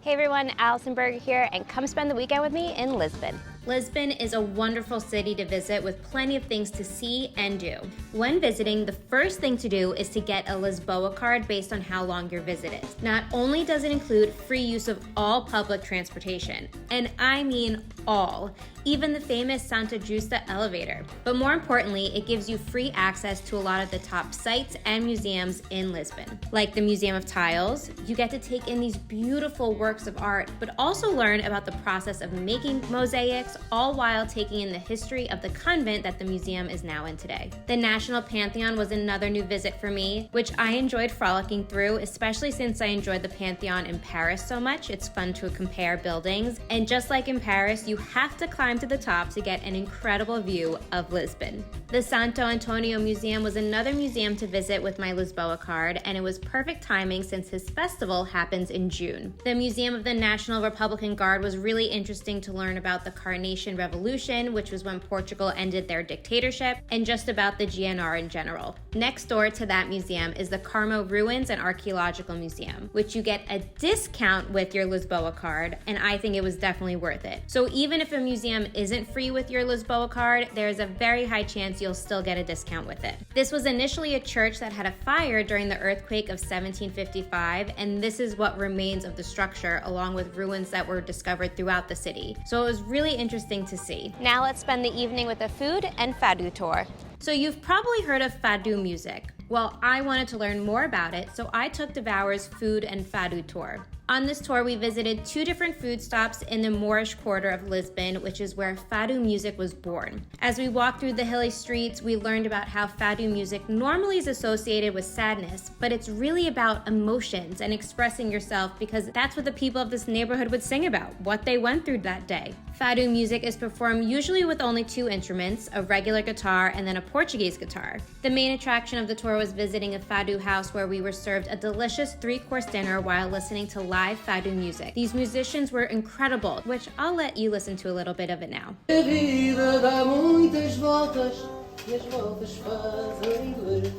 Hey everyone, Allison Berger here, and come spend the weekend with me in Lisbon. Lisbon is a wonderful city to visit with plenty of things to see and do. When visiting, the first thing to do is to get a Lisboa card based on how long your visit is. Not only does it include free use of all public transportation, and I mean all, even the famous Santa Justa elevator, but more importantly, it gives you free access to a lot of the top sites and museums in Lisbon. Like the Museum of Tiles, you get to take in these beautiful works of art, but also learn about the process of making mosaics, all while taking in the history of the convent that the museum is now in today. The National Pantheon was another new visit for me, which I enjoyed frolicking through, especially since I enjoyed the Pantheon in Paris so much. It's fun to compare buildings, and just like in Paris, you have to climb to the top to get an incredible view of Lisbon. The Santo Antonio Museum was another museum to visit with my Lisboa card, and it was perfect timing since his festival happens in June. The Museum of the National Republican Guard was really interesting to learn about the Carnation Revolution, which was when Portugal ended their dictatorship, and just about the GNR in general. Next door to that museum is the Carmo Ruins and Archaeological Museum, which you get a discount with your Lisboa card, and I think it was definitely worth it. So even if a museum isn't free with your Lisboa card, there's a very high chance you'll still get a discount with it. This was initially a church that had a fire during the earthquake of 1755, and this is what remains of the structure, along with ruins that were discovered throughout the city. So it was really interesting to see. Now let's spend the evening with a food and fado tour. So you've probably heard of fado music. Well, I wanted to learn more about it, so I took Devour's food and fado tour. On this tour, we visited 2 different food stops in the Moorish quarter of Lisbon, which is where fado music was born. As we walked through the hilly streets, we learned about how fado music normally is associated with sadness, but it's really about emotions and expressing yourself, because that's what the people of this neighborhood would sing about, what they went through that day. Fado music is performed usually with only 2 instruments, a regular guitar and then a Portuguese guitar. The main attraction of the tour was visiting a fado house where we were served a delicious 3-course dinner while listening to live fado music. These musicians were incredible, which I'll let you listen to a little bit of it now. A vida dá muitas voltas e as voltas fazem doer.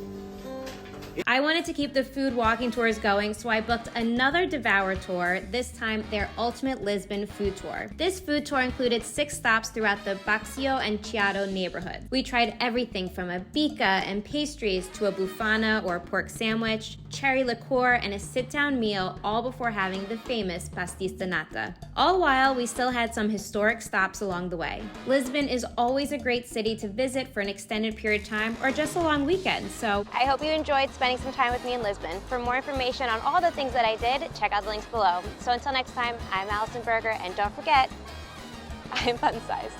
I wanted to keep the food walking tours going, so I booked another Devour tour, this time their Ultimate Lisbon food tour. This food tour included 6 stops throughout the Baxio and Chiado neighborhood. We tried everything from a bica and pastries to a bufana or pork sandwich, cherry liqueur, and a sit-down meal, all before having the famous pastis de nata. All while, we still had some historic stops along the way. Lisbon is always a great city to visit for an extended period of time or just a long weekend, so I hope you enjoyed spending some time with me in Lisbon. For more information on all the things that I did, check out the links below. So until next time, I'm Allison Berger, and don't forget, I'm FunSized.